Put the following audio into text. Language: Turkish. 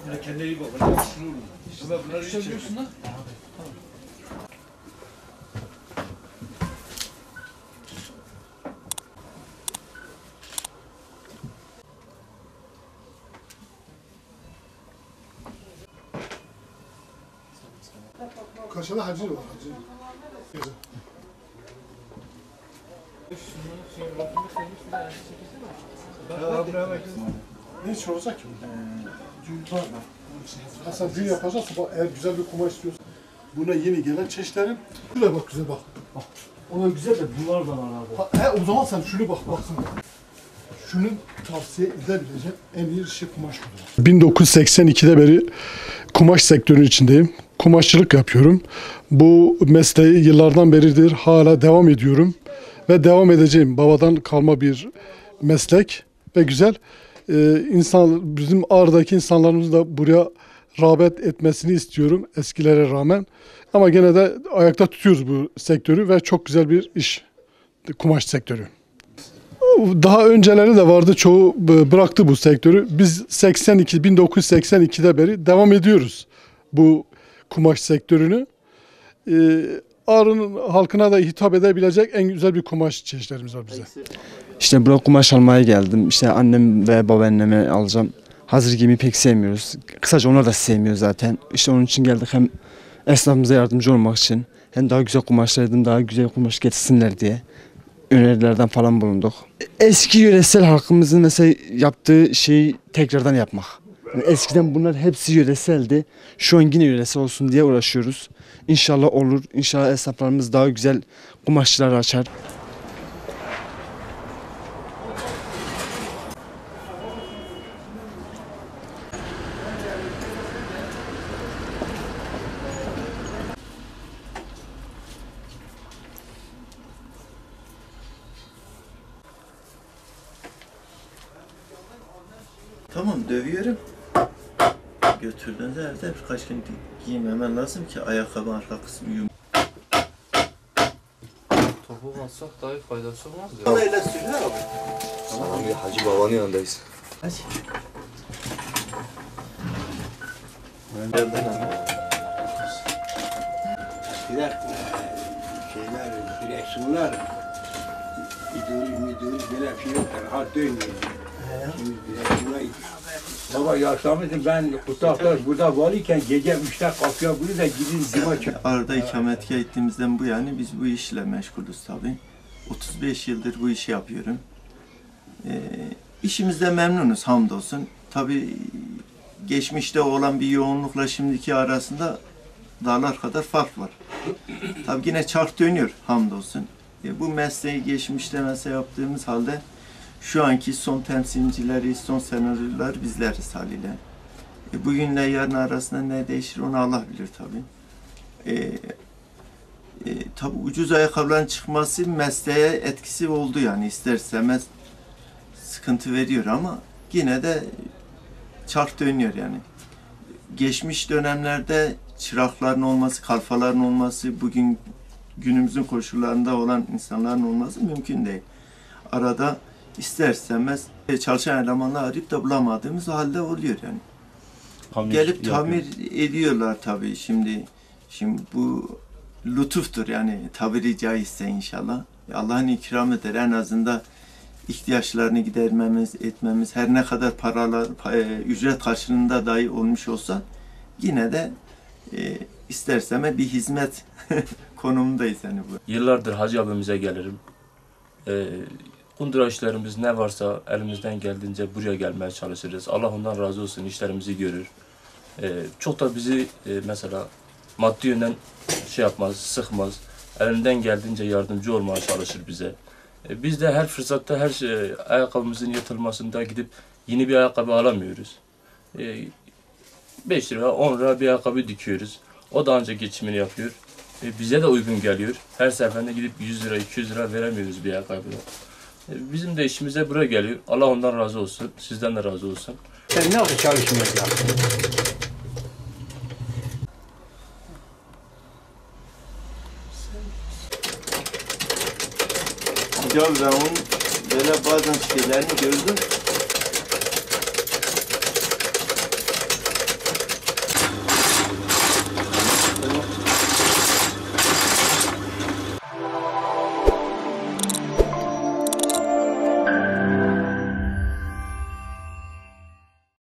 Böyle kendine iyi bak. Ben şunu işte ben bunları hiç Söylüyorsun da. Kaşada hacı var, hacı. Ne için olacak ki? Düğün var mı? Sen düğün yapacaksın, bak eğer güzel bir kumaş istiyorsan. Buna yeni gelen çeşitlerin. Şuraya bak güzel bak. Bak. Ona güzel de bunlar da var abi. O zaman sen şunu bak baksana. Şunu tavsiye edebileceğim en iyi kumaş budur. 1982'de beri kumaş sektörünün içindeyim. Kumaşçılık yapıyorum. Bu mesleği yıllardan beridir hala devam ediyorum. Ve devam edeceğim. Babadan kalma bir meslek ve güzel. Bizim Ağrı'daki insanlarımız da buraya rağbet etmesini istiyorum eskilere rağmen. Ama gene de ayakta tutuyoruz bu sektörü ve çok güzel bir iş. Kumaş sektörü. Daha önceleri de vardı. Çoğu bıraktı bu sektörü. Biz 1982'de beri devam ediyoruz bu kumaş sektörünü. Ağrı'nın halkına da hitap edebilecek en güzel bir kumaş çeşitlerimiz var bize. İşte buraya kumaş almaya geldim. İşte annem ve babaanneme alacağım. Hazır giymeyi pek sevmiyoruz. Kısaca onlar da sevmiyor zaten. İşte onun için geldik, hem esnafımıza yardımcı olmak için, hem daha güzel kumaşlardan daha güzel kumaş getirsinler diye önerilerden falan bulunduk. Eski yöresel halkımızın mesela yaptığı şeyi tekrardan yapmak. Yani eskiden bunlar hepsi yöreseldi. Şu an yine yöresel olsun diye uğraşıyoruz. İnşallah olur. İnşallah esnaflarımız daha güzel kumaşçılar açar. Tamam, dövüyorum. Götürdüğünde evde birkaç gün giymemen lazım ki ayakkabı arka kısmı yum. Topuk alsak daha iyi faydası olmaz ya. Bana öyle sürüyor abi. Tamam abi, Hacı Baba'nın yanındayız. Hadi. Geldin abi. Şeyler, direksiyonlar, müdür, böyle bir şey yok. Ha dönmüyor. Şimdi direksiyona baba yaşlamışım, ben Kutak'ta burada varken gece 3'te kalkıyor, bunu da gidin zima çek. Arada ikametgah ettiğimizden bu yani biz bu işle meşgulüz tabii. 35 yıldır bu işi yapıyorum. İşimizde memnunuz hamdolsun. Tabii geçmişte olan bir yoğunlukla şimdiki arasında dağlar kadar fark var. Tabii yine çark dönüyor hamdolsun. Bu mesleği geçmişte mesela yaptığımız halde şu anki son temsilcileri, son senaryolar bizleriz haliyle. Bugünle yarın arasında ne değişir onu Allah bilir tabii. Tabii ucuz ayakkabıların çıkması mesleğe etkisi oldu yani ister istemez sıkıntı veriyor ama yine de çark dönüyor yani. Geçmiş dönemlerde çırakların olması, kalfaların olması, bugün günümüzün koşullarında olan insanların olması mümkün değil. Arada ister istemez çalışan elemanlar arayıp da bulamadığımız halde oluyor yani. Gelip tamir ediyorlar tabii şimdi. Şimdi bu lütuftur yani tabiri caizse inşallah. Allah'ın ikram eder en azından ihtiyaçlarını gidermemiz, etmemiz her ne kadar paralar, ücret karşılığında dahi olmuş olsa yine de isterseme bir hizmet konumundayız yani bu. Yıllardır Hacı abimize gelirim. Kundura işlerimiz ne varsa elimizden geldiğince buraya gelmeye çalışırız. Allah ondan razı olsun, işlerimizi görür. Çok da bizi mesela maddi yönden şey yapmaz, sıkmaz. Elinden geldiğince yardımcı olmaya çalışır bize. Biz de her fırsatta her şey, ayakkabımızın yırtılmasında gidip yeni bir ayakkabı alamıyoruz. 5 lira, 10 lira bir ayakkabı dikiyoruz. O da ancak geçimini yapıyor. Bize de uygun geliyor. Her seferinde gidip 100 lira, 200 lira veremiyoruz bir ayakkabıya. Bizim de işimize buraya geliyor. Allah ondan razı olsun. Sizden de razı olsun. Sen nasıl çalışmaya yaptın? Ya ben onun böyle bazen şeylerini gördüm.